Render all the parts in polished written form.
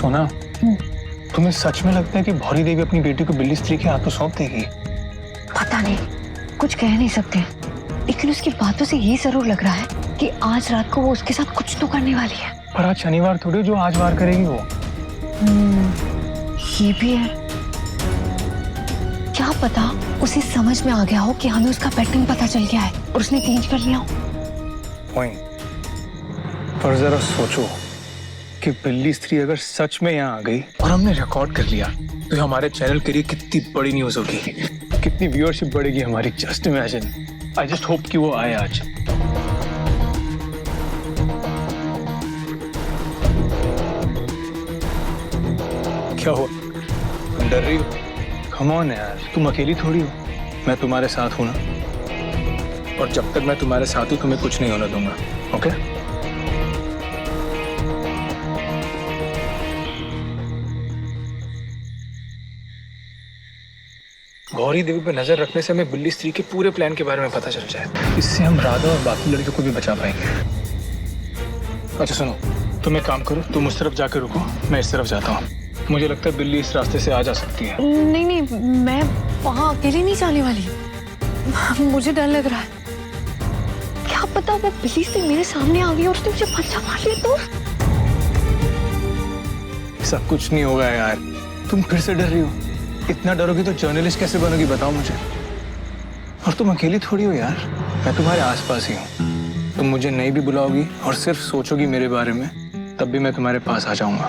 सोना, तुम्हें सच में लगता है कि भौरी देवी अपनी बेटी को बिल्ली स्त्री के हाथों सौंप देगी? पता नहीं, कुछ कह नहीं सकते, लेकिन उसकी बातों से ये जरूर लग रहा है कि आज रात को वो उसके साथ कुछ तो करने वाली है। पर आज शनिवार थोड़ी जो आज वार करेगी वो। ये भी है। क्या पता उसे समझ में आ गया हो कि हमें उसका पैटर्न पता चल गया है और उसने चेंज कर लिया हो। पर जरा सोचो कि बिल्ली स्त्री अगर सच में यहाँ आ गई और हमने रिकॉर्ड कर लिया तो हमारे चैनल के लिए कितनी बड़ी न्यूज होगी, कितनी व्यूअरशिप बढ़ेगी हमारी। Just imagine. I just hope कि वो आए आज। क्या हुआ, तुम डर रही हो? कम ऑन यार, तुम अकेली थोड़ी हो, मैं तुम्हारे साथ हूं ना। और जब तक मैं तुम्हारे साथ हूं तुम्हें कुछ नहीं होने दूंगा, ओके? गौरी देवी पे नजर रखने से हमें बिल्ली स्त्री के पूरे प्लान के बारे में पता चल जाए। इससे हम राधा और बाकी लड़कियों को भी बचा पाएंगे। अच्छा सुनो, तुम एक काम करो, तुम उस तरफ जाकर रुको, मैं इस तरफ जाता हूँ। मुझे लगता है बिल्ली इस रास्ते से आ जा सकती है। नहीं नहीं, मैं वहाँ अकेली नहीं जाने वाली। मुझे डर लग रहा है। क्या पता वो बिल्ली से मेरे सामने आ गई और उसने मुझे पंजा मार लिया तो? ऐसा कुछ नहीं होगा यार, तुम फिर से डर रही हो। इतना डरोगी तो जर्नलिस्ट कैसे बनोगी बताओ मुझे। और तुम अकेली थोड़ी हो यार, मैं तुम्हारे आसपास ही हूँ। तुम मुझे नहीं भी बुलाओगी और सिर्फ सोचोगी मेरे बारे में, तब भी मैं तुम्हारे पास आ जाऊंगा।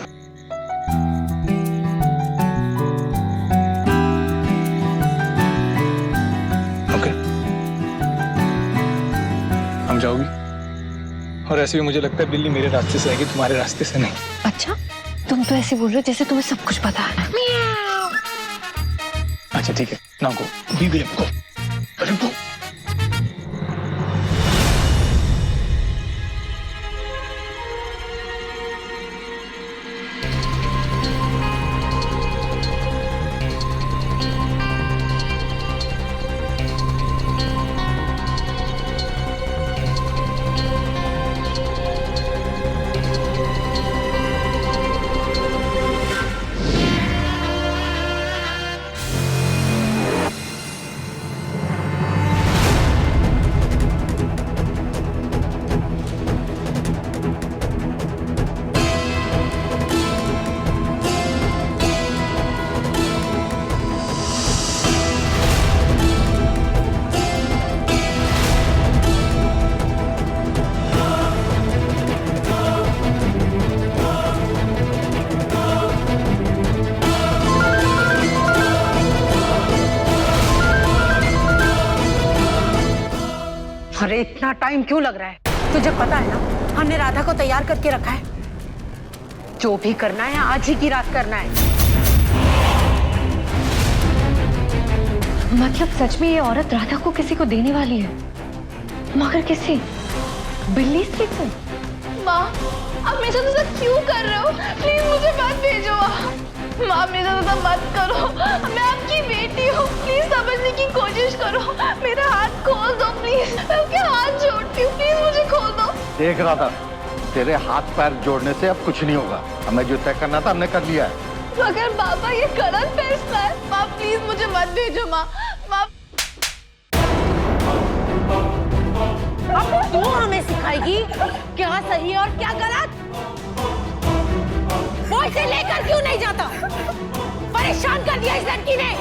ओके? हम जाओगी? और ऐसे भी मुझे लगता है बिल्ली मेरे रास्ते से आएगी, तुम्हारे रास्ते से नहीं। अच्छा, तुम तो ऐसे बोल रहे हो जैसे तुम्हें सब कुछ पता है। अच्छा ठीक है, ना गो, बी ब्रेव, गो, अरे गो। अरे इतना टाइम क्यों लग रहा है? तुझे पता है ना हमने राधा को तैयार करके रखा है। जो भी करना है आज ही की रात करना है। मतलब सच में ये औरत राधा को किसी को देने वाली है? मगर किसी बिल्ली स्त्री को? माँ, आप मेरे साथ ऐसा क्यों कर रहे हो? प्लीज मुझे मत भेजो माँ, मेरे साथ ऐसा मत करो। मैं आपकी बेटी हूँ, प्लीज समझने की कोशिश करो। मेरा हाथ खोल दो प्लीज, मैं आपके हाथ जोड़ती हूँ, प्लीज मुझे खोल दो। देख राधा, तेरे हाथ पैर जोड़ने से अब कुछ नहीं होगा। हमें जो तय करना था हमने कर लिया है। मगर पापा ये गलत फैसला है। माँ प्लीज मुझे मत भेजो माँ। माँ अब तू हमें सिखाएगी क्या सही और क्या गलत? वो इसे लेकर क्यों नहीं जाता? परेशान कर दिया इस लड़की ने।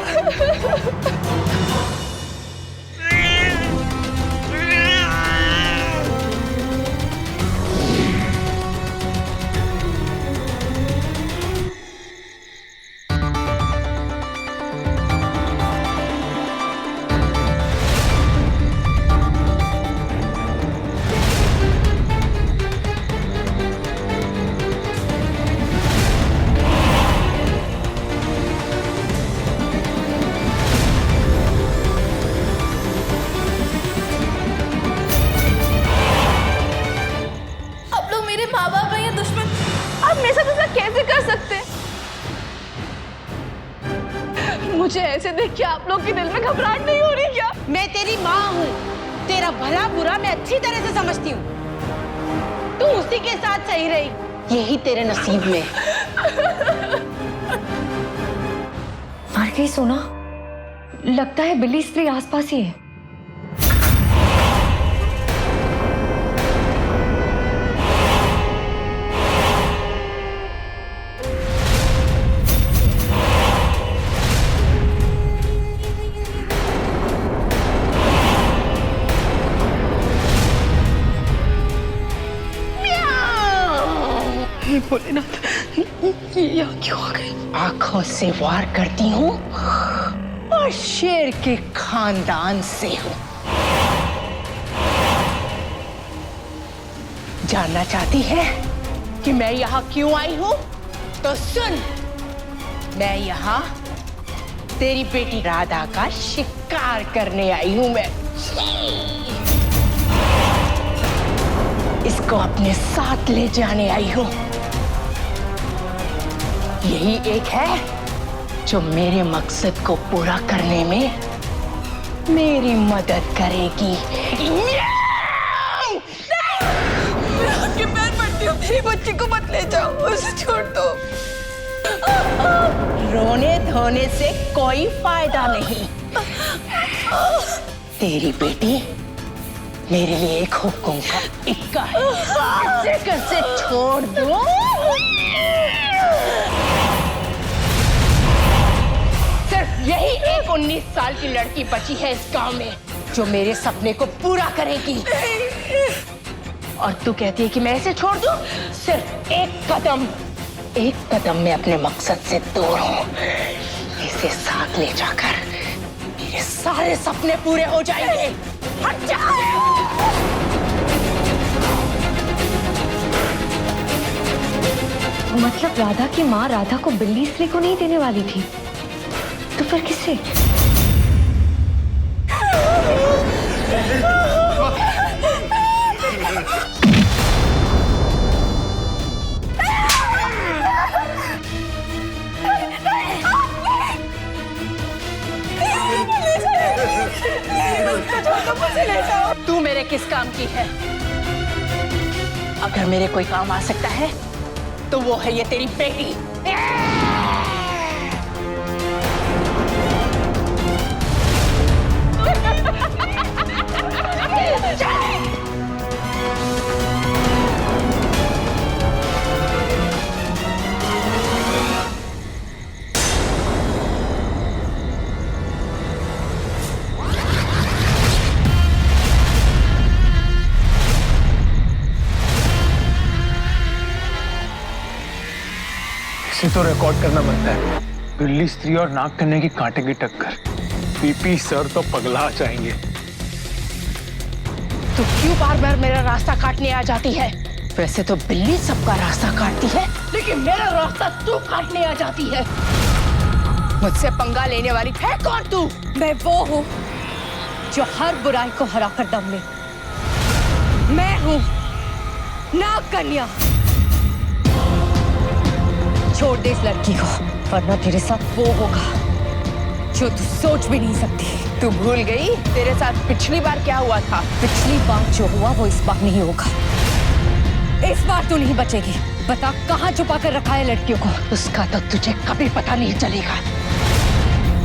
मुझे ऐसे देख के आप लोग के दिल में घबराहट नहीं हो रही क्या? मैं तेरी माँ हूँ, तेरा भला बुरा मैं अच्छी तरह से समझती हूँ। तू उसी के साथ सही रही, यही तेरे नसीब में है। वाकई सोना, लगता है बिल्ली स्त्री आसपास ही है। भोलेनाथ, यहाँ क्यों आ गई? आंखों से वार करती हूँ और शेर के खानदान से हूँ। जानना चाहती है कि मैं यहाँ क्यों आई हूँ? तो सुन, मैं यहाँ तेरी बेटी राधा का शिकार करने आई हूँ। मैं इसको अपने साथ ले जाने आई हूँ। यही एक है जो मेरे मकसद को पूरा करने में मेरी मदद करेगी। आपके पैर पड़ती हूँ, मेरी बच्ची को मत ले जाओ, उसे छोड़ दो। रोने धोने से कोई फायदा नहीं। तेरी बेटी मेरे लिए एक हुक्म का इक्का है। इसे कैसे छोड़ दो? सिर्फ यही एक 19 साल की लड़की बची है इस गांव में जो मेरे सपने को पूरा करेगी। और तू कहती है कि मैं इसे छोड़ दूं? सिर्फ एक कदम मैं अपने मकसद से दूर हूं। इसे साथ ले जाकर मेरे सारे सपने पूरे हो जाएंगे। हट जा! मतलब राधा की माँ राधा को बिल्ली स्त्री को नहीं देने वाली थी, तो फिर किसे? तू मेरे किस काम की है? अगर मेरे कोई काम आ सकता है तो वो है ये तेरी बेटी। इसे तो रिकॉर्ड करना बनता है। बिल्ली स्त्री और नाग कन्या की कांटे की टक्कर। पीपी सर तो पगला जाएंगे। तू क्यों बार बार मेरा रास्ता काटने आ जाती है? वैसे तो बिल्ली सबका रास्ता काटती है, लेकिन मेरा रास्ता तू काटने आ जाती है। मुझसे पंगा लेने वाली है कौन तू? मैं वो हूँ जो हर बुराई को हरा कर दम ले। मैं हूँ नाग कन्या। छोड़ दे इस लड़की को, वरना तेरे साथ वो होगा जो तू सोच भी नहीं सकती। तू भूल गई तेरे साथ पिछली बार क्या हुआ था? पिछली बार जो हुआ वो इस बार नहीं होगा। इस बार तू नहीं बचेगी। बता कहाँ छुपा कर रखा है लड़कियों को? उसका तो तुझे कभी पता नहीं चलेगा।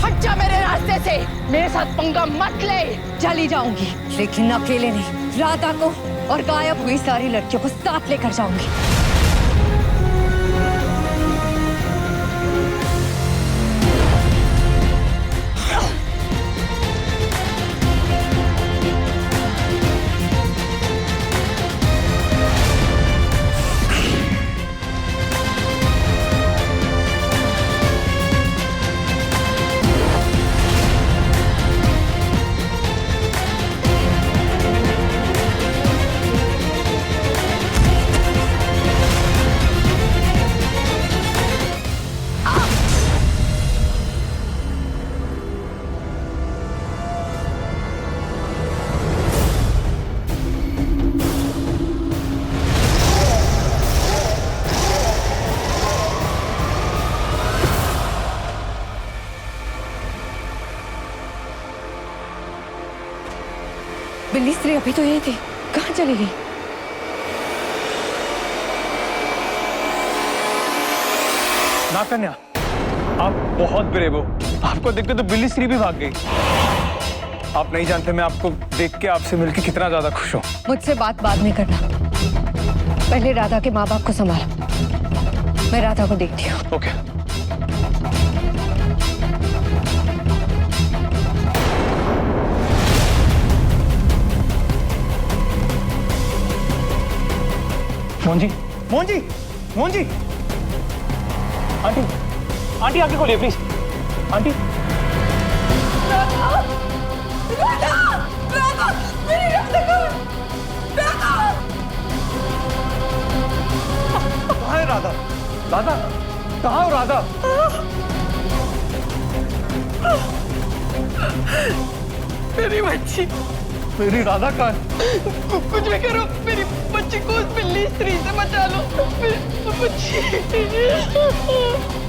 हट जा मेरे रास्ते से, मेरे साथ पंगा मत ले। चली जाऊंगी, लेकिन अकेले नहीं, राधा को और गायब हुई सारी लड़कियों को साथ लेकर जाऊंगी। बिल्ली स्त्री अभी तो यही थी, कहाँ चली गई? नाग कन्या, आप बहुत ब्रेव हो। आपको देख के तो बिल्ली श्री भी भाग गई। आप नहीं जानते मैं आपको देख के आपसे मिलके कितना ज्यादा खुश हूँ। मुझसे बात बाद में करना, पहले राधा के माँ बाप को संभाल। मैं राधा को देखती हूँ। Okay. Mohan ji, Mohan ji, Mohan ji, aunty, aunty आके खोलिए प्लीज। आंटी, कहाँ है राधा? राधा, कहाँ हो राधा? मेरी बच्ची, मेरी राधा कहाँ है? कुछ भी करो, मेरी बच्ची को उस बिल्ली स्त्री से बचा लो। मेरी बच्ची।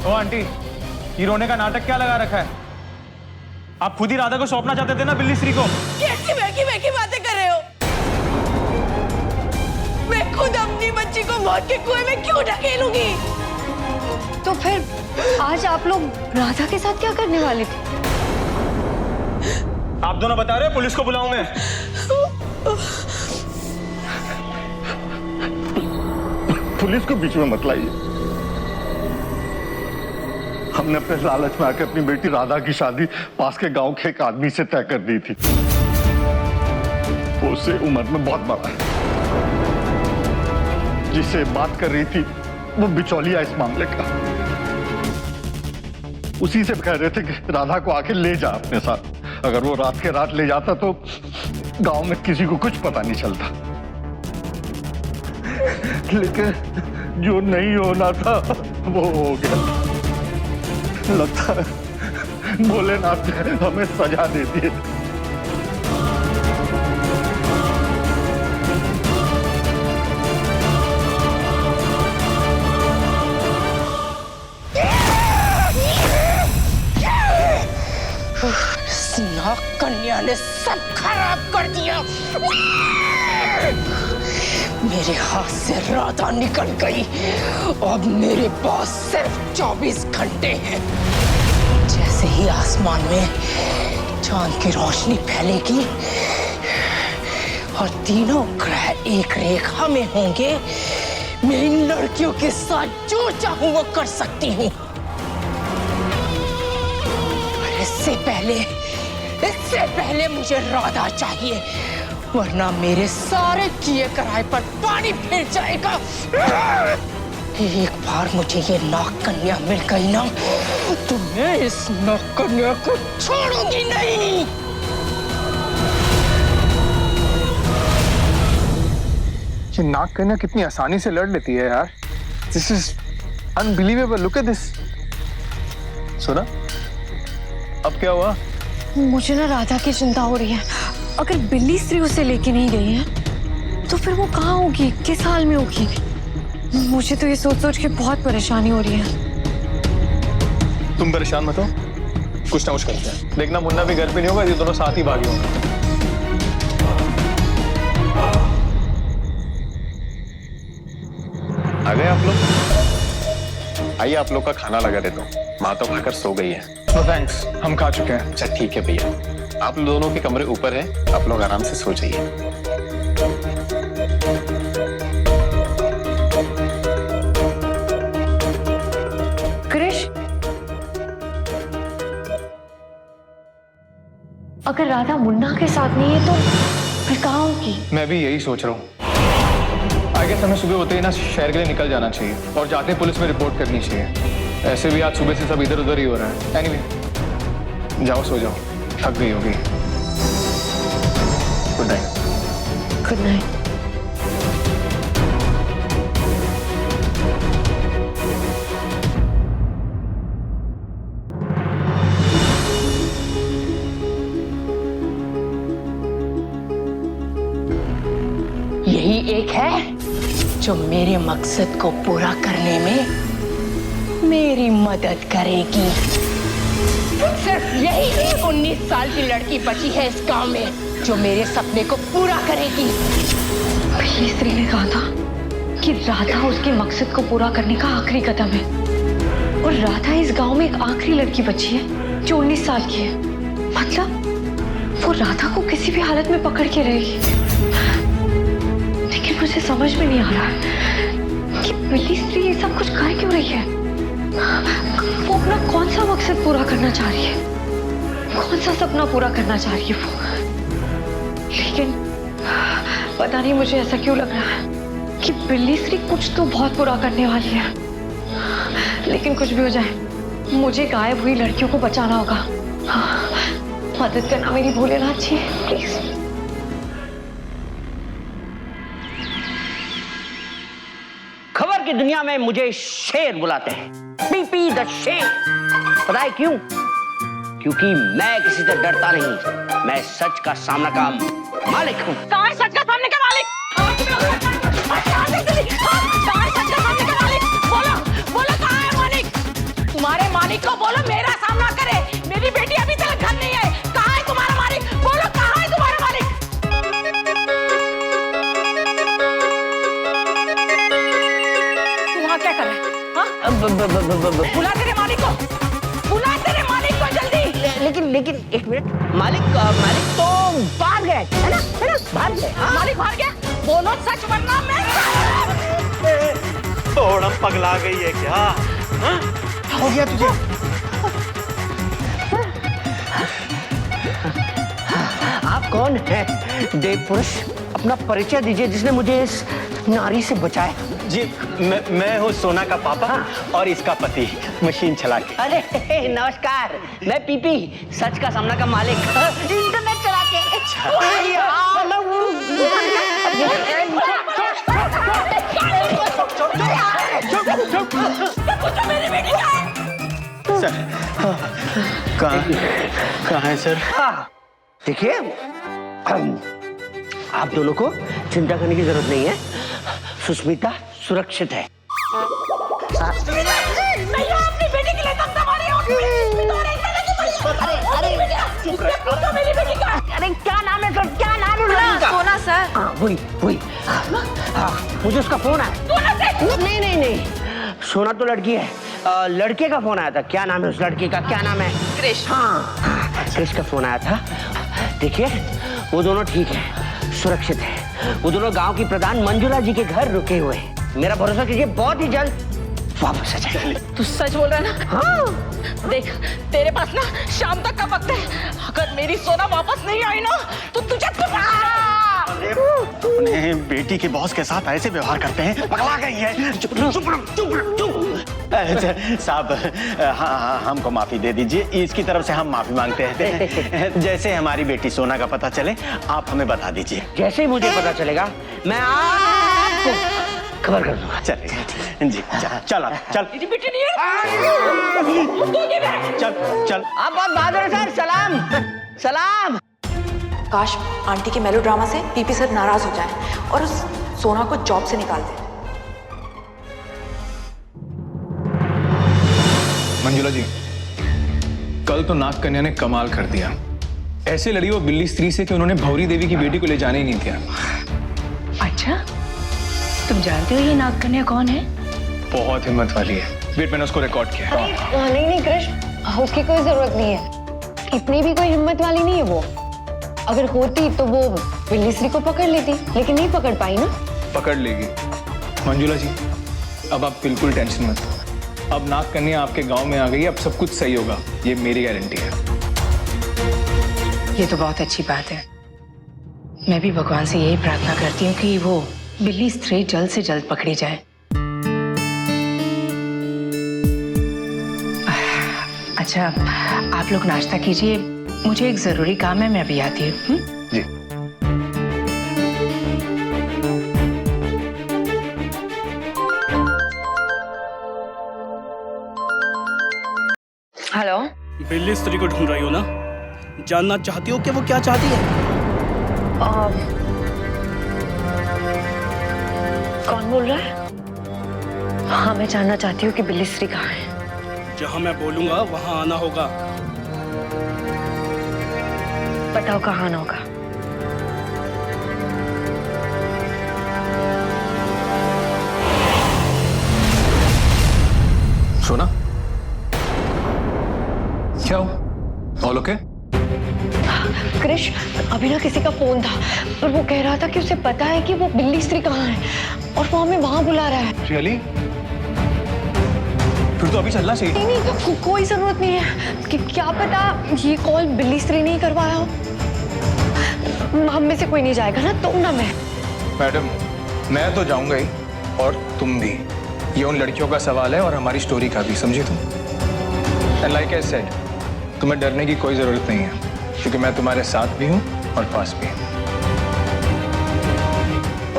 ओ आंटी, ये रोने का नाटक क्या लगा रखा है? आप खुद ही राधा को सौंपना चाहते थे ना बिल्ली श्री को। कैसी महकी बातें कर रहे हो? मैं खुद अपनी बच्ची को मौत के कुएं में क्यों ढकेलूंगी? तो फिर आज आप लोग राधा के साथ क्या करने वाले थे? आप दोनों बता रहे हो पुलिस को बुलाऊं मैं? पुलिस को बीच में मत लाइए। हमने अपने लालच में आकर अपनी बेटी राधा की शादी पास के गांव के एक आदमी से तय कर दी थी। वो उससे उम्र में बहुत बड़ा है। जिससे बात कर रही थी वो बिचौलिया इस मामले का। उसी से कह रहे थे कि राधा को आके ले जा अपने साथ। अगर वो रात के रात ले जाता तो गांव में किसी को कुछ पता नहीं चलता। लेकिन जो नहीं होना था वो हो गया। लगता है भोलेनाथ ने हमें सजा दे दी। नाग कन्या ने सब खराब कर दिया। मेरे हाथ से राधा निकल गई। अब मेरे पास सिर्फ 24 घंटे हैं। जैसे ही आसमान में चांद की रोशनी फैलेगी और तीनों ग्रह एक रेखा में होंगे, मैं इन लड़कियों के साथ जो चाहूं वो कर सकती हूँ। इससे पहले मुझे राधा चाहिए, वरना मेरे सारे किए कराए पर पानी फिर जाएगा। एक बार मुझे ये नाग कन्या मिल गई ना, तो मैं इस नाग कन्या को छोड़ूंगी नहीं। ये नाग कन्या कितनी आसानी से लड़ लेती है यार। This is unbelievable. Look at this. सुना? अब क्या हुआ? मुझे ना राधा की चिंता हो रही है। अगर बिल्ली स्त्री उसे लेके नहीं गई है तो फिर वो कहाँ होगी, किस हाल में होगी? मुझे तो ये सोच सोच के बहुत परेशानी हो रही है। तुम परेशान मत हो, कुछ ना कुछ करते हैं। देखना मुन्ना भी घर पे नहीं होगा, ये दोनों साथ ही भागे होंगे। आ गए आप लोग? आइए, आप लोग का खाना लगा देता हूँ। माँ तो खाकर सो गई है। नो थैंक्स, हम खा चुके हैं। अच्छा ठीक है भैया, आप दोनों के कमरे ऊपर है, आप लोग आराम से सो जाइए। कृष, अगर राधा मुन्ना के साथ नहीं है तो फिर कहाँ होगी? मैं भी यही सोच रहा हूँ। आगे समय सुबह होते ही ना शहर के लिए निकल जाना चाहिए और जाते पुलिस में रिपोर्ट करनी चाहिए। ऐसे भी आज सुबह से सब इधर उधर ही हो रहा है। एनीवे, जाओ सो जाओ, थक गई होगी। Good night. Good night. यही एक है जो मेरे मकसद को पूरा करने में मेरी मदद करेगी। सिर्फ यही एक 19 साल की लड़की बची है इस गांव में जो मेरे सपने को पूरा करेगी। बिल्ली स्त्री ने कहा था कि राधा उसके मकसद को पूरा करने का आखिरी कदम है, और राधा इस गांव में एक आखिरी लड़की बची है जो 19 साल की है, मतलब वो राधा को किसी भी हालत में पकड़ के रहेगी। लेकिन मुझे समझ में नहीं आ रहा है कि बिल्ली स्त्री ये सब कुछ कर क्यों रही है। वो अपना कौन सा मकसद पूरा करना चाह रही है, कौन सा सपना पूरा करना चाह रही है वो। लेकिन पता नहीं मुझे ऐसा क्यों लग रहा है कि बिल्ली स्त्री कुछ तो बहुत बुरा करने वाली है। लेकिन कुछ भी हो जाए, मुझे गायब हुई लड़कियों को बचाना होगा। मदद करना मेरी भोलेनाथ जी, प्लीज। खबर की दुनिया में मुझे शेर बुलाते हैं, पीपी द शेर। पता है क्यों? क्योंकि मैं किसी से डरता नहीं, मैं सच का सामना का मालिक हूँ। कहाँ है सच का सामने का मालिक? कहाँ है सच का सामने का मालिक? बोलो, बोलो कहाँ है मालिक? तुम्हारे मालिक को बोलो मेरा सामना करे। मेरी बेटी अभी तक घर नहीं आई। कहाँ है तुम्हारा मालिक? बोलो कहाँ है तुम्हारा मालिक? तू वहाँ क्या कर रहा है? हाँ? बुला तेरे मालिक को, बुला तेरे मालिक को जल्दी। लेकिन एक मिनट, मालिक तो भाग गए, है ना? भाग गए। मालिक भाग गया? बोलो सच वरना मैं थोड़ा पगला गई है क्या? हाँ? हो गया तुझे? आप कौन है देव पुरुष? अपना परिचय दीजिए, जिसने मुझे इस नारी से बचाया। जी मैं हूँ सोना का पापा और इसका पति, मशीन चला के। अरे नमस्कार, मैं पीपी, सच का सामना का मालिक, इंटरनेट चला के। सर कहाँ है सर? देखिए, आप दोनों को चिंता करने की जरूरत नहीं है। सुष्मिता सुरक्षित है। नहीं अपनी बेटी के लिए तब हमारे मेरी बेटी का। अरे क्या नाम है सर? क्या नाम है? सोना सर। हाँ वही। हाँ, मुझे उसका फोन आया। नहीं, सोना तो लड़की है। लड़के का फोन आया था। क्या नाम है उस लड़के का? क्या नाम है? कृष। हाँ, कृष का फोन आया था। देखिए, वो दोनों ठीक है, सुरक्षित है। वो दोनों गांव की प्रधान मंजुला जी के घर रुके हुए हैं। मेरा भरोसा कीजिए, बहुत ही जल्द वापस आ जाएंगे। तू सच बोल रहा है ना? हाँ। देख, तेरे पास ना शाम तक का वक्त है। अगर मेरी सोना वापस नहीं आई ना तो तुझे अपने बेटी के बॉस के साथ ऐसे व्यवहार करते हैं, पगला गई है। चुप। साहब, हाँ, हमको माफी दे दीजिए। इसकी तरफ से हम माफी मांगते हैं। जैसे हमारी बेटी सोना का पता चले, आप हमें बता दीजिए। जैसे ही मुझे पता चलेगा, मैं आपको खबर कर दूंगा। चलिए जी, चल। मेरी बेटी नहीं है। चल। आप बहुत बहादुर हैं सर। सलाम। काश आंटी के मेलोड्रामा से पीपी सर नाराज हो जाएं और उस सोना को जॉब से निकाल दें। मंजुला जी, कल तो नाग कन्या ने कमाल कर दिया। ऐसे लड़ी वो बिल्ली स्त्री से कि उन्होंने भौरी देवी की बेटी को ले जाने ही नहीं दिया। अच्छा, तुम जानते हो ये नाग कन्या कौन है? बहुत हिम्मत वाली है। वेट, मैंने उसको रिकॉर्ड किया है। नहीं कृष्ण, उसकी कोई जरूरत नहीं है। इतनी भी कोई हिम्मत वाली नहीं है वो। अगर होती तो वो बिल्ली स्त्री को पकड़ लेती, लेकिन नहीं पकड़ पाई ना। पकड़ लेगी। मंजुला जी, अब आप बिल्कुल टेंशन मत लो। अब नाग कन्या आपके गांव में आ गई, अब सब कुछ सही होगा, ये मेरी गारंटी है। ये तो बहुत अच्छी बात है। मैं भी भगवान से यही प्रार्थना करती हूँ कि वो बिल्ली स्त्री जल्द से जल्द पकड़ी जाए। अच्छा, आप लोग नाश्ता कीजिए, मुझे एक जरूरी काम है, मैं अभी आती हूँ। जी। हेलो। बिल्ली स्त्री को ढूंढ रही हो ना? जानना चाहती हो कि वो क्या चाहती है? कौन बोल रहा है? हाँ, मैं जानना चाहती हूँ कि बिल्ली स्त्री कहाँ है। जहां मैं बोलूंगा वहां आना होगा। बताओ कहाँ आना होगा। सोना, क्या हो? अभी ना किसी का फोन था और वो कह रहा था कि उसे पता है कि वो बिल्ली स्त्री कहाँ है और वो हमें वहां बुला रहा है। रियली? फिर तो अभी चलना चाहिए। नहीं, कोई जरूरत नहीं है कि क्या पता ये कॉल बिल्ली स्त्री नहीं करवाया हो। हम में से कोई नहीं जाएगा ना, तुम ना मैं। मैडम मैं तो जाऊंगा ही और तुम भी। ये उन लड़कियों का सवाल है और हमारी स्टोरी का भी, समझे तुम? एंड लाइक आई सेड, तुम्हें डरने की कोई जरूरत नहीं है क्योंकि मैं तुम्हारे साथ भी हूं और पास भी हूं।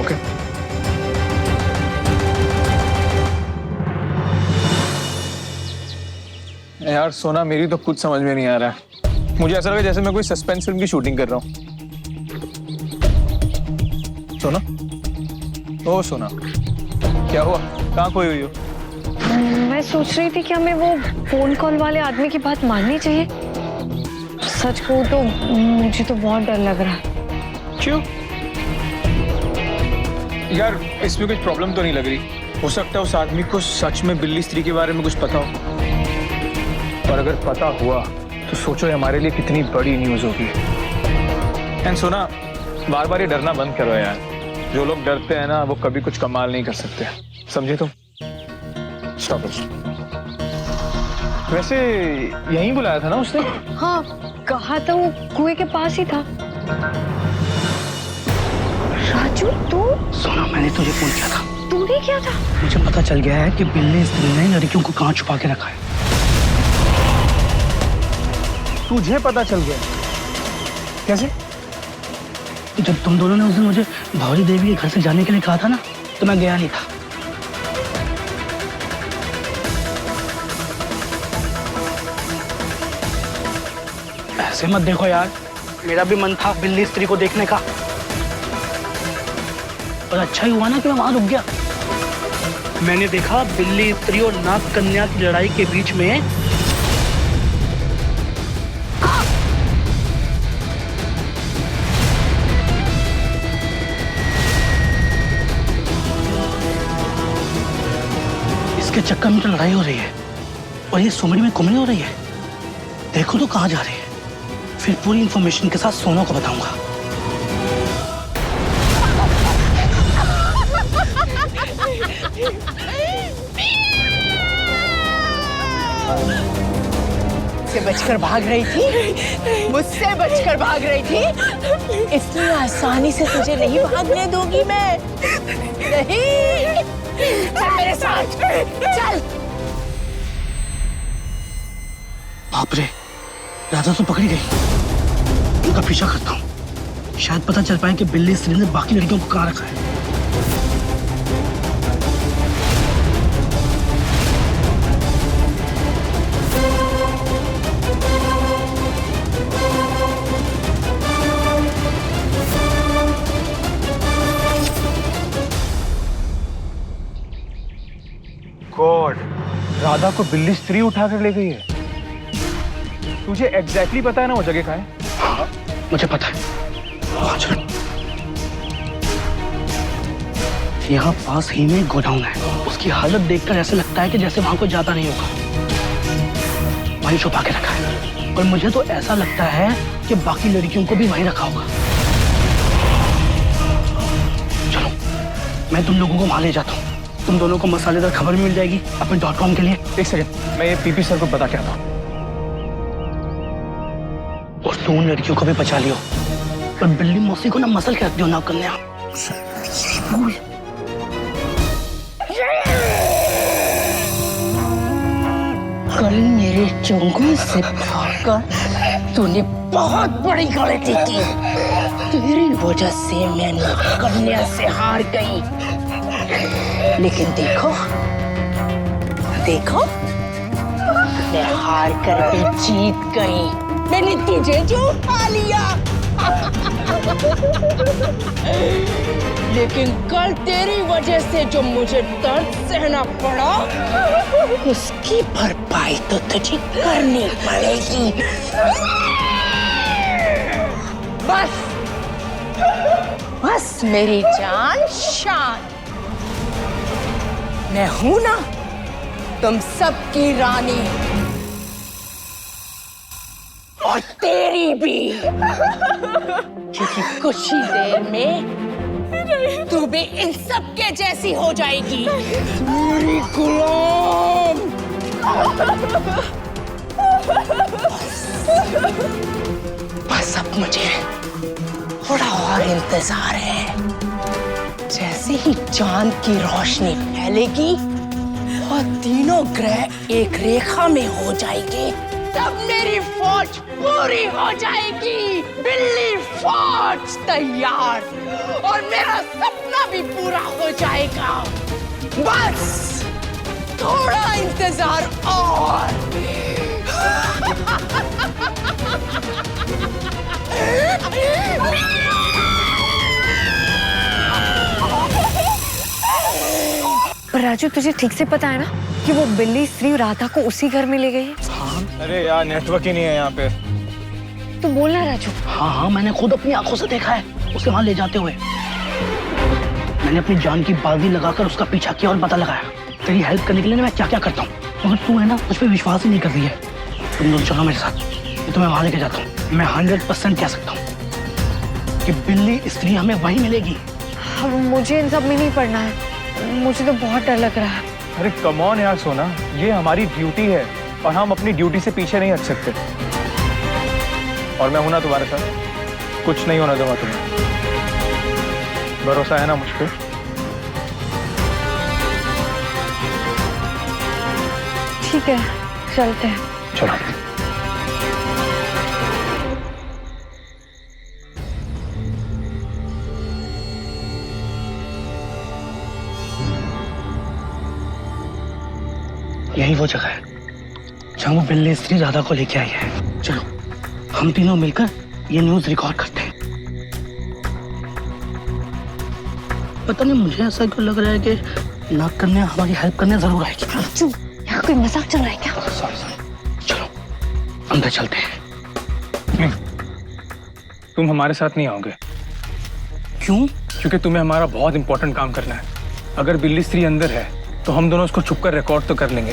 ओके? यार सोना, मेरी तो कुछ समझ में नहीं आ रहा है। मुझे ऐसा लगा जैसे मैं कोई सस्पेंस फिल्म की शूटिंग कर रहा हूं। सोना, ओ सोना, क्या हुआ? कहाँ खोई हुई हो? मैं सोच रही थी कि हमें वो फोन कॉल वाले आदमी की बात माननी चाहिए। सच कहूं तो मुझे तो बहुत डर लग रहा है। क्यों? यार इसमें कुछ प्रॉब्लम तो नहीं लग रही। हो सकता है उस आदमी को सच में बिल्ली स्त्री के बारे में कुछ पता हो, और अगर पता हुआ तो सोचो ये हमारे लिए कितनी बड़ी न्यूज होगी। एंड सुना, बार बार ये डरना बंद करो यार। जो लोग डरते हैं ना वो कभी कुछ कमाल नहीं कर सकते, समझे तुम? Stop it. वैसे यहीं बुलाया था ना उसने? हाँ, कहा था वो कुएं के पास ही था। राजू तू? सोना, मैंने तुझे फोन किया था। तूने किया था? मुझे पता चल गया है कि बिल्ली स्त्री ने लड़कियों को कहाँ छुपा के रखा है। तुझे पता चल गया? कैसे? जब तुम दोनों ने उस दिन मुझे भौरी देवी के घर से जाने के लिए कहा था ना, तो मैं गया नहीं था। ऐसे मत देखो यार, मेरा भी मन था बिल्ली स्त्री को देखने का, और अच्छा ही हुआ ना कि मैं वहां रुक गया। मैंने देखा बिल्ली स्त्री और नाग कन्या की लड़ाई के बीच में इसके चक्कर में तो लड़ाई हो रही है और ये सुमड़ी में कुमड़ी हो रही है। देखो तो कहाँ जा रही है। फिर पूरी इंफॉर्मेशन के साथ सोनू को बताऊंगा। मुझसे बचकर भाग रही थी, मुझसे बचकर भाग रही थी। इतनी आसानी से तुझे नहीं भागने दूंगी मैं। नहीं, चल मेरे साथ, चल। बाप रे, राधा तो पकड़ी गई। उनका पीछा करता हूँ, शायद पता चल पाए कि बिल्ली स्त्री ने बाकी लड़कियों को कहाँ रखा है। गॉड, राधा को बिल्ली स्त्री उठा कर ले गई है। तुझे एग्जैक्टली पता है ना वो जगह कहाँ है? हाँ, मुझे पता है। वहाँ चलो। यहाँ पास ही में गोडाउन है। उसकी हालत देखकर ऐसे लगता है कि जैसे वहां कोई जाता नहीं होगा। वहीं छुपा के रखा है, और मुझे तो ऐसा लगता है कि बाकी लड़कियों को भी वहीं रखा होगा। चलो, मैं तुम लोगों को वहां ले जाता हूँ। तुम दोनों को मसालेदार खबर मिल जाएगी अपने .com के लिए। एक सेकंड, मैं ये पीपी सर को बता के आता हूँ। और तुम उन लड़कियों को भी बचा लियो, और बिल्ली मौसी को ना मसल के रख दियो ना कन्या। कल मेरे चंगुल से भागकर तूने बहुत बड़ी गलती की। तेरी वजह से मैं कन्या से हार गई। लेकिन देखो देखो, मैं हार कर भी जीत गई। मैंने तुझे जो उठा लिया। लेकिन कल तेरी वजह से जो मुझे दर्द सहना पड़ा, उसकी भरपाई तो तुझे करनी पड़ेगी। बस बस मेरी जान शान, मैं हूं ना तुम सबकी रानी। और तेरी भी, क्योंकि कुछ ही देर में तू भी इन सब के जैसी हो जाएगी, मेरी गुलाम। बस अब मुझे थोड़ा और इंतजार है। जैसे ही चांद की रोशनी फैलेगी और तीनों ग्रह एक रेखा में हो जाएंगे, तब मेरी फौज पूरी हो जाएगी। बिल्ली फौज तैयार और मेरा सपना भी पूरा हो जाएगा। बस थोड़ा इंतजार और। पर राजू, तुझे ठीक से पता है ना कि वो बिल्ली स्त्री राधा को उसी घर में ले गई है? अरे यार नेटवर्क ही नहीं है यहाँ पे। तू बोलना राजू। हाँ, मैंने खुद अपनी आंखों से देखा है उसे वहां ले जाते हुए। मैंने अपनी जान की बाजी लगाकर उसका पीछा किया और पता लगाया। तेरी हेल्प करने के लिए मैं क्या क्या करता हूँ, मगर तू है ना मुझ पर विश्वास ही नहीं कर रही है। तुम दोनों चलो मेरे साथ, ये तुम्हें वहां लेके जाता हूँ। मैं 100% कह सकता हूँ कि बिल्ली स्त्री हमें वहीं मिलेगी। मुझे इन सब में नहीं पड़ना है, मुझे तो बहुत डर लग रहा है। अरे कम ऑन यार सोना, ये हमारी ड्यूटी है और हम अपनी ड्यूटी से पीछे नहीं हट सकते। और मैं हूं ना तुम्हारे साथ, कुछ नहीं होना दूंगा तुम्हें। भरोसा है ना मुझ पे? ठीक है, चलते हैं। चलो। यही वो जगह है जहाँ वो बिल्ली स्त्री राधा को लेके आई है। चलो हम तीनों मिलकर ये न्यूज़ रिकॉर्ड करते हैं। पता नहीं मुझे ऐसा क्यों लग रहा है कि नाक करने हमारी हेल्प करने जरूर आएगी। राजू, यहाँ कोई मजाक चल रहा है क्या? सॉरी। चलो अंदर चलते हैं। नहीं, तुम हमारे साथ नहीं आओगे। क्यों? क्योंकि तुम्हें हमारा बहुत इंपॉर्टेंट काम करना है। अगर बिल्ली स्त्री अंदर है तो हम दोनों उसको छुपकर रिकॉर्ड तो कर लेंगे,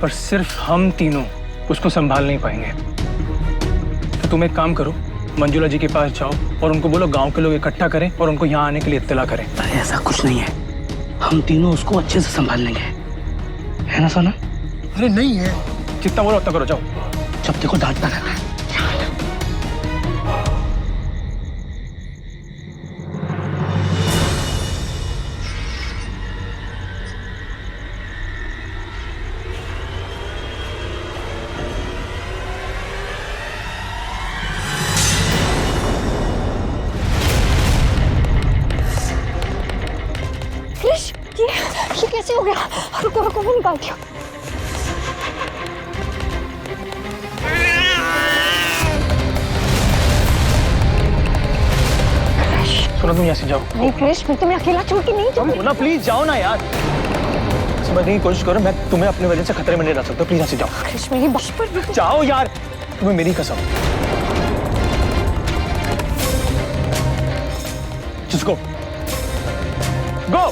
पर सिर्फ हम तीनों उसको संभाल नहीं पाएंगे। तो तुम एक काम करो, मंजुला जी के पास जाओ और उनको बोलो गांव के लोग इकट्ठा करें और उनको यहाँ आने के लिए इत्तला करें। अरे ऐसा कुछ नहीं है, हम तीनों उसको अच्छे से संभाल लेंगे, है ना सोना? अरे नहीं है, जितना बोलो उतना करो, जाओ। जब देखो डांटता रहना है। ये कैसे हो गया? रुको रुको, मैं निकालती हूँ। सुनो तुम यहाँ से जाओ। नहीं क्रिश, मैं तुम्हें अकेला छोड़ के नहीं जाऊंगी। ना प्लीज जाओ ना यार, समझने की कोशिश करो। मैं तुम्हें अपनी वजह से खतरे में नहीं डाल सकता। प्लीज यहाँ से जाओ। क्रिश मेरी बात पर रुको। जाओ यार, तुम्हें मेरी कसम। Just go. Go.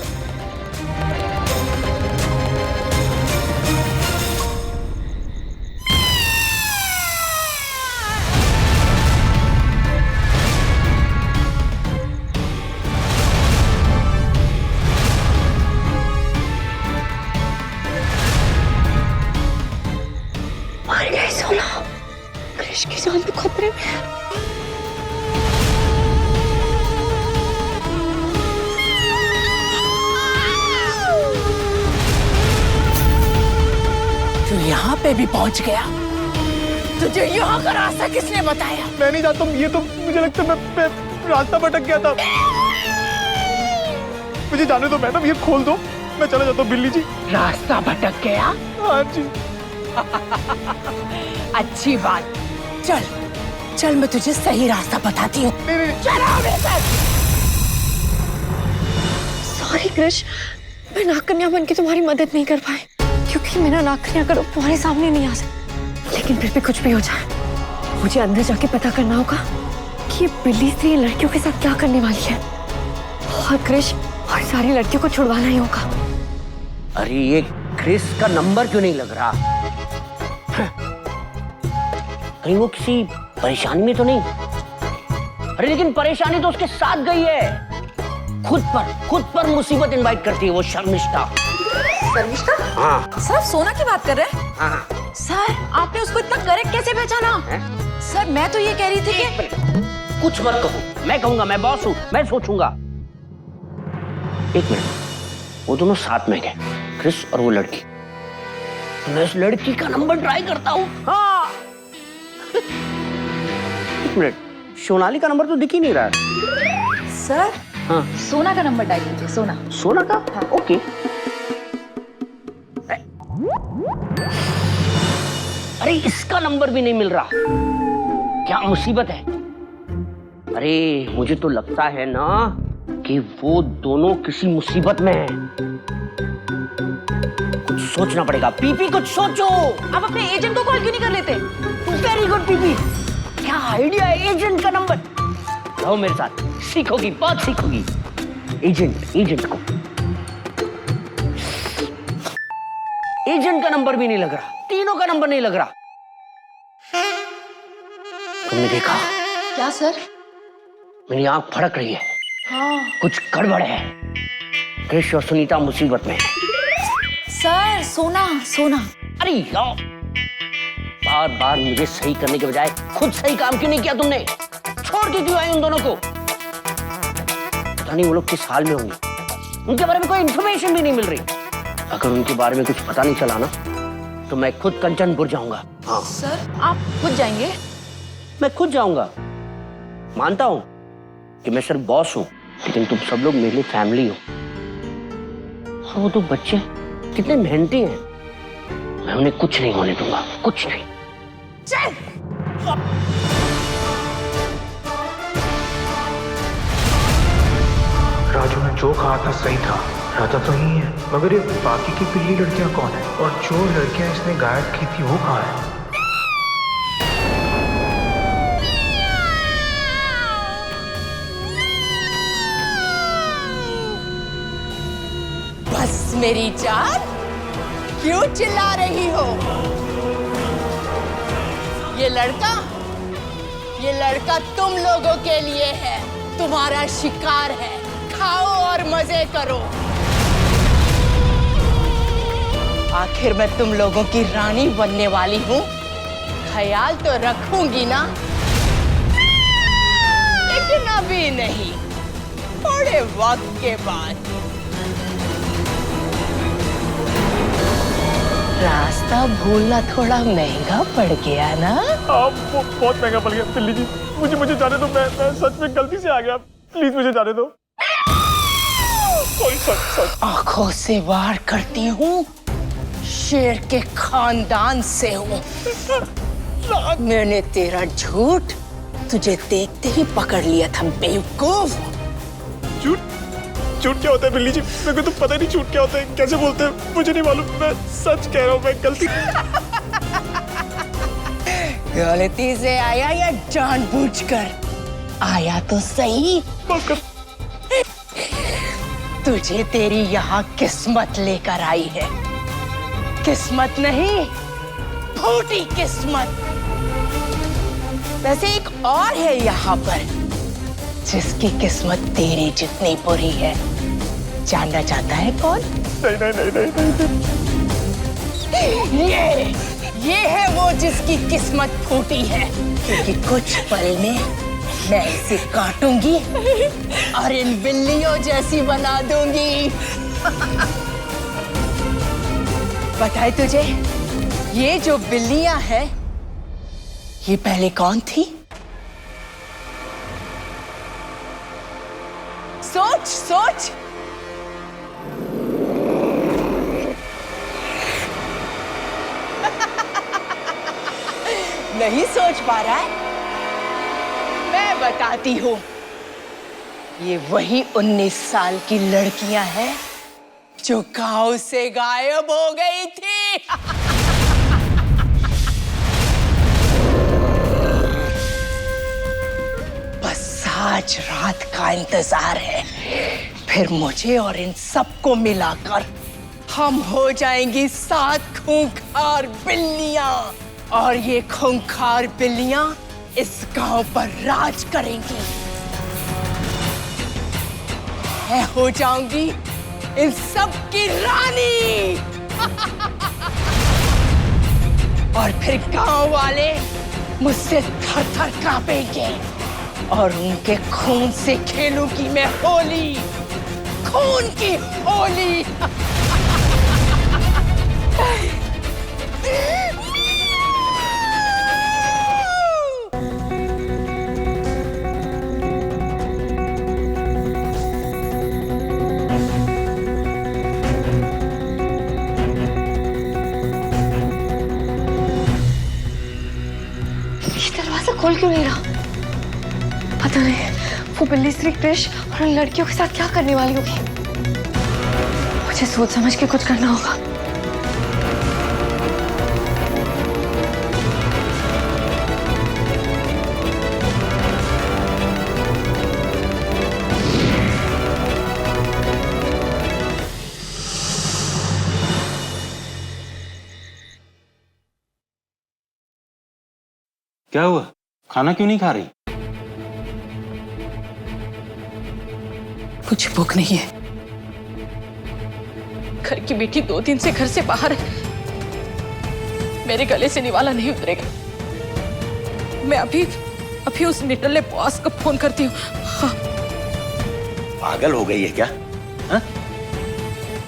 मर गए सोना, क्रिश की जान तो खतरे में है। तू यहाँ पे भी पहुंच गया? तुझे यहाँ का रास्ता किसने बताया? मैं नहीं जानता, ये तो मुझे लगता है मैं रास्ता भटक गया था। मुझे जाने दो मैडम, ये खोल दो, मैं चला जाता हूँ। बिल्ली जी, रास्ता भटक गया? हाँ जी। अच्छी बात, चल चल मैं तुझे सही रास्ता बताती हूँ। चलो मेरे साथ। सॉरी क्रिश, मैं नाग कन्या बन के तुम्हारी मदद नहीं कर पाई, क्योंकि मेरा नाग कन्या का रूप तुम्हारे सामने नहीं आ सकता। लेकिन फिर भी कुछ भी हो जाए, मुझे अंदर जाके पता करना होगा कि ये बिल्ली स्त्री लड़कियों के साथ क्या करने वाली है, और क्रिश और सारी लड़कियों को छुड़वाना ही होगा। अरे ये क्रिस का नंबर क्यों नहीं लग रहा? कहीं वो किसी परेशानी में तो नहीं। अरे लेकिन परेशानी तो उसके साथ गई है। खुद पर मुसीबत इनवाइट करती है वो शर्मिष्ठा। शर्मिष्ठा? हाँ सर सोना की बात कर रहे हैं? हाँ। सर आपने उसको इतना करेक्ट कैसे पहचाना? सर मैं तो ये कह रही थी कि कुछ मत कहो, मैं कहूंगा, मैं बॉस हूं, मैं सोचूंगा। एक मिनट, वो दोनों साथ में गए, क्रिस और वो लड़की। तो मैं इस लड़की का नंबर ट्राई करता हूँ। हाँ एक मिनट, सोनाली का नंबर तो दिख ही नहीं रहा है। सर हाँ सोना का नंबर डायल कीजिए। सोना का? हाँ। ओके। अरे इसका नंबर भी नहीं मिल रहा, क्या मुसीबत है। अरे मुझे तो लगता है ना कि वो दोनों किसी मुसीबत में हैं। कुछ सोचना पड़ेगा। पीपी कुछ सोचो। आप अपने एजेंट को कॉल क्यों नहीं कर लेते? वेरी गुड पीपी, क्या आइडिया है। एजेंट का नंबर, रहो मेरे साथ, सीखोगी, बहुत सीखोगी। एजेंट को एजेंट का नंबर भी नहीं लग रहा, तीनों का नंबर नहीं लग रहा। तुमने देखा? क्या सर? मेरी आंख फड़क रही है। हाँ कुछ गड़बड़ है। कृष और सुनीता मुसीबत में है। सर सोना। अरे यार, बार बार मुझे सही करने के बजाय खुद सही काम क्यों नहीं किया तुमने? छोड़ के क्यों आई उन दोनों को? पता नहीं वो लोग किस हाल में होंगे, उनके बारे में कोई इंफॉर्मेशन भी नहीं मिल रही। अगर उनके बारे में कुछ पता नहीं चला ना तो मैं खुद कंचनपुर जाऊंगा। हाँ सर आप खुद जाएंगे? मैं खुद जाऊंगा। मानता हूं कि मैं सिर्फ बॉस हूं, लेकिन तुम सब लोग मेरे लिए फैमिली हो। और वो तो बच्चे कितने मेहनती हैं, मैं उन्हें कुछ नहीं होने दूंगा, कुछ नहीं। चल। राजू ने जो कहा था सही था, राधा तो ही है, मगर ये बाकी की पिल्ली लड़कियां कौन है? और जो लड़कियां इसने गायब की थी वो कहाँ है? बस मेरी जान, क्यों चिल्ला रही हो? ये लड़का तुम लोगों के लिए है, तुम्हारा शिकार है। खाओ और मजे करो। आखिर मैं तुम लोगों की रानी बनने वाली हूँ, ख्याल तो रखूंगी ना, लेकिन अभी नहीं, थोड़े वक्त के बाद। रास्ता भूलना थोड़ा महंगा पड़ गया ना? बहुत महंगा पड़ गया पिल्ली जी, मुझे जाने दो। मैं सच में गलती से आ गया, प्लीज मुझे जाने दो। सच। आंखों से वार करती हूँ, शेर के खानदान से हूँ। मैंने तेरा झूठ तुझे देखते ही पकड़ लिया था, बेवकूफ। झूठ क्या होता है बिल्ली जी? मेरे को तो पता नहीं झूठ क्या होता है, कैसे बोलते हैं मुझे नहीं मालूम। मैं सच कह रहा हूँ, मैं गलती से आया या जानबूझकर आया तो सही। तुझे तेरी यहाँ किस्मत लेकर आई है। किस्मत नहीं, फूटी किस्मत। वैसे एक और है यहाँ पर जिसकी किस्मत तेरी जितनी बुरी है। जानना चाहता है कौन? नहीं। ये है वो जिसकी किस्मत फूटी है, क्योंकि कुछ पल में मैं इसे काटूंगी और इन बिल्लियों जैसी बना दूंगी। बताए तुझे, ये जो बिल्लियां हैं, ये पहले कौन थी? सोच। नहीं सोच पा रहा है? मैं बताती हूँ। ये वही 19 साल की लड़कियां हैं जो गांव से गायब हो गई थी। बस आज रात का इंतजार है, फिर मुझे और इन सबको मिलाकर हम हो जाएंगी 7 खूंखार बिल्लियां। और ये खूंखार बिल्लियां इस गांव पर राज करेंगी। मैं हो जाऊंगी इन सब की रानी। और फिर गांव वाले मुझसे थर थर कांपेंगे और उनके खून से खेलूंगी मैं होली, खून की होली। दरवाजा खोल क्यों नहीं रहा? पता नहीं वो बिल्ली स्त्री क्रिश और उन लड़कियों के साथ क्या करने वाली होगी। मुझे सोच समझ के कुछ करना होगा। क्या हुआ? खाना क्यों नहीं खा रही? मुझे भूख नहीं है। घर की बेटी 2 दिन से घर से बाहर है। मेरे गले से निवाला नहीं उतरेगा। मैं अभी उस निडले बॉस को फोन करती हूँ। हाँ। पागल हो गई है क्या? हा?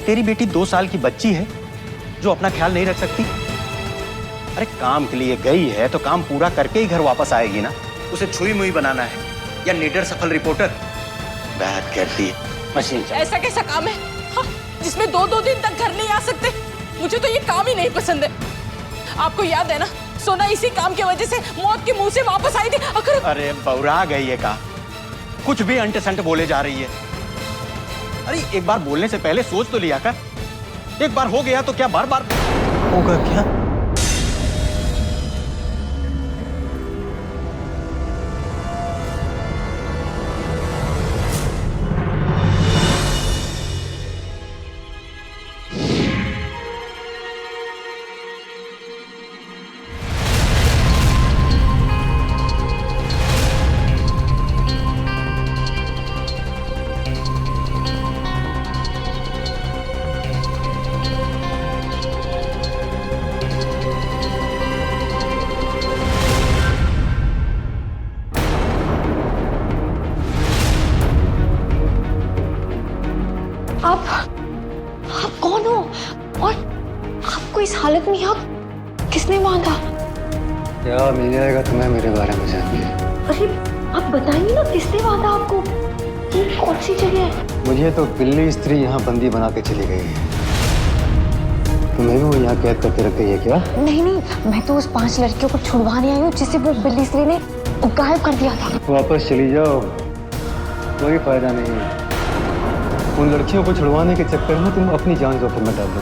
तेरी बेटी 2 साल की बच्ची है जो अपना ख्याल नहीं रख सकती। अरे काम के लिए गई है तो काम पूरा करके ही घर वापस आएगी ना। उसे छुई मुई बनाना है या निडर सफल रिपोर्टर? बात करती है मशीन। ऐसा कैसा काम है हाँ, जिसमें 2-2 दिन तक घर नहीं आ सकते? मुझे तो ये काम ही नहीं पसंद है। आपको याद है ना, सोना इसी काम की वजह से मौत के मुंह से वापस आई थी। अरे बौरा गई है का? कुछ भी अंट संट बोले जा रही है। अरे एक बार बोलने से पहले सोच तो लिया कर। एक बार हो गया तो क्या बार बार होगा क्या? आप कौन हो और आपको इस हालत में आप किसने बांधा? क्या मिल जाएगा तुम्हें मेरे बारे में जानिए। अरे आप बताइए ना, किसने बांधा आपको? ये कौन सी जगह है? मुझे तो बिल्ली स्त्री यहाँ बंदी बना के चली गई है। तुम्हें भी वो यहाँ कैद करके रख गई है क्या? नहीं, मैं तो उस 5 लड़कियों को छुड़वाने आई हूँ जिसे वो बिल्ली स्त्री ने गायब कर दिया था। वापस चली जाओ, कोई फायदा नहीं है। उन लड़कियों को छुड़वाने के चक्कर में तुम अपनी जान जोखिम में डाल दो।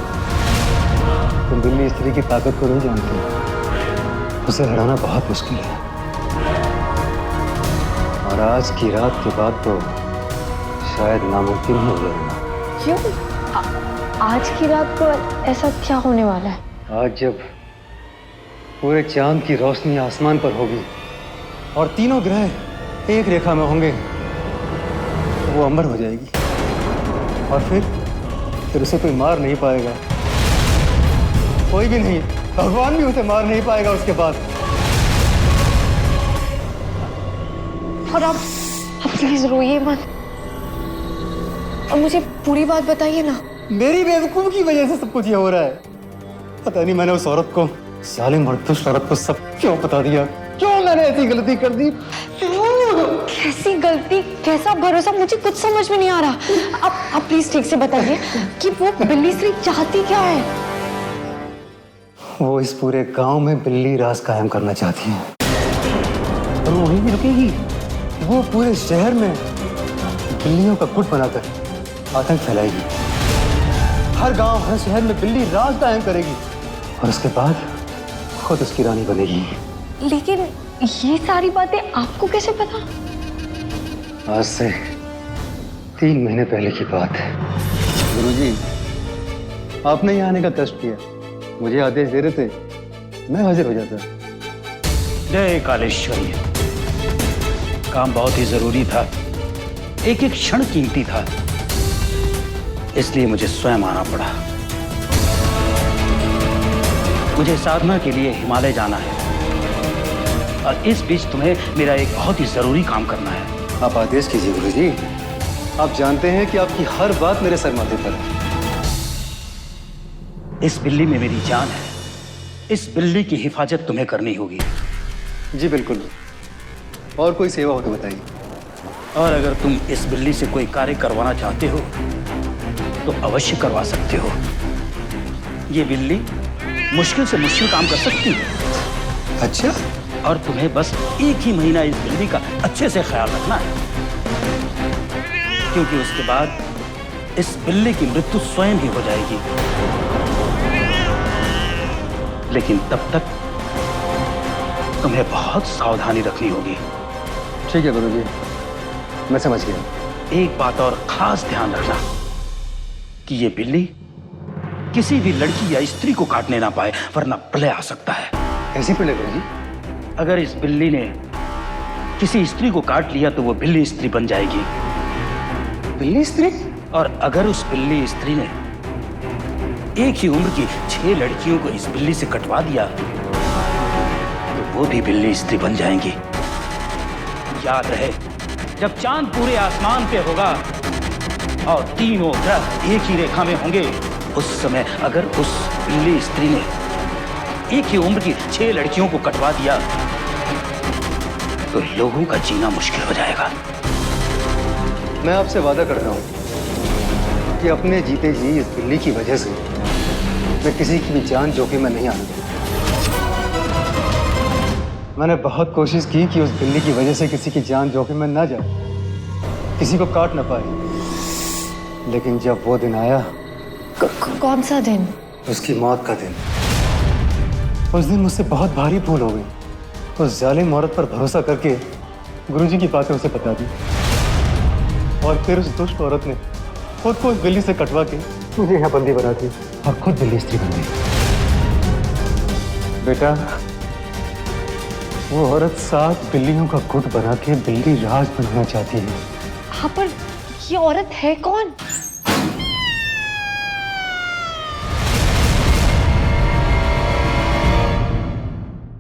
तुम बिल्ली स्त्री की ताकत को नहीं जानते। उसे हराना बहुत मुश्किल है और आज की रात के बाद तो शायद नामुमकिन हो जाएगा। क्यों? आज की रात को ऐसा क्या होने वाला है? आज जब पूरे चांद की रोशनी आसमान पर होगी और तीनों ग्रह एक रेखा में होंगे तो वो अमर हो जाएगी और फिर उसे कोई मार नहीं पाएगा। कोई भी नहीं, भगवान भी उसे मार नहीं पाएगा उसके बाद। और आप प्लीज रोइए मत और मुझे पूरी बात बताइए ना। मेरी बेवकूफ़ी की वजह से सब कुछ ये हो रहा है। पता नहीं मैंने उस औरत को, जालिम और दुष्ट औरत को सब क्यों बता दिया? क्यों मैंने ऐसी गलती कर दी? कैसी गलती, कैसा भरोसा, मुझे कुछ समझ में नहीं आ रहा। आप प्लीज ठीक से बताइए कि वो बिल्ली स्त्री चाहती क्या है? वो इस पूरे गांव में बिल्ली राज कायम करना चाहती है और वो वहीं भी रुकेगी। वो पूरे शहर में बिल्लियों का गुट बनाकर आतंक फैलाएगी। हर गांव, हर शहर में बिल्ली राज कायम करेगी और उसके बाद खुद उसकी रानी बनेगी। लेकिन ये सारी बातें आपको कैसे पता? आज से 3 महीने पहले की बात है। गुरुजी, आपने यहाँ आने का कष्ट किया, मुझे आदेश दे रहे थे, मैं हाजिर हो जाता। जय कालेश्वरी। काम बहुत ही जरूरी था, एक एक क्षण कीमती था, इसलिए मुझे स्वयं आना पड़ा। मुझे साधना के लिए हिमालय जाना है और इस बीच तुम्हें मेरा एक बहुत ही जरूरी काम करना है। आप आदेश कीजिए गुरुजी। आप जानते हैं कि आपकी हर बात मेरे सर माथे पर है। इस बिल्ली में मेरी जान है, इस बिल्ली की हिफाजत तुम्हें करनी होगी। जी बिल्कुल, और कोई सेवा हो तो बताइए। और अगर तुम इस बिल्ली से कोई कार्य करवाना चाहते हो तो अवश्य करवा सकते हो। ये बिल्ली मुश्किल से मुश्किल काम कर सकती है। अच्छा, और तुम्हें बस एक ही महीना इस बिल्ली का अच्छे से ख्याल रखना है, क्योंकि उसके बाद इस बिल्ली की मृत्यु स्वयं ही हो जाएगी। लेकिन तब तक तुम्हें बहुत सावधानी रखनी होगी। ठीक है गुरुजी, मैं समझ गया। एक बात और खास ध्यान रखना कि ये बिल्ली किसी भी लड़की या स्त्री को काटने ना पाए, वरना प्रलय आ सकता है। कैसी प्रलय गुरुजी? अगर इस बिल्ली ने किसी स्त्री को काट लिया तो वो बिल्ली स्त्री बन जाएगी। बिल्ली स्त्री? और अगर उस बिल्ली स्त्री ने एक ही उम्र की 6 लड़कियों को इस बिल्ली से कटवा दिया तो वो भी बिल्ली स्त्री बन जाएंगी। याद रहे, जब चांद पूरे आसमान पे होगा और तीनों ग्रह एक ही रेखा में होंगे, उस समय अगर उस बिल्ली स्त्री ने एक ही उम्र की 6 लड़कियों को कटवा दिया तो लोगों का जीना मुश्किल हो जाएगा। मैं आपसे वादा करता हूं कि अपने जीते जी इस बिल्ली की वजह से मैं किसी की भी जान जोखिम में नहीं आने दूंगा। मैंने बहुत कोशिश की कि उस बिल्ली की वजह से किसी की जान जोखिम में ना जाए, किसी को काट ना पाए। लेकिन जब वो दिन आया, कौन सा दिन? उसकी मौत का दिन। उस दिन मुझसे बहुत भारी भूल हो गई। उस जालिम औरत पर भरोसा करके गुरुजी की बातें उसे बता दी, और फिर उस दुष्ट औरत ने खुद को उस बिल्ली से कटवा के मुझे यहाँ बंदी बना दी और खुद बिल्ली स्त्री बन गई। बेटा, वो औरत 7 बिल्लियों का गुट बना के बिल्ली राज बनाना चाहती है। हाँ, पर ये औरत है कौन?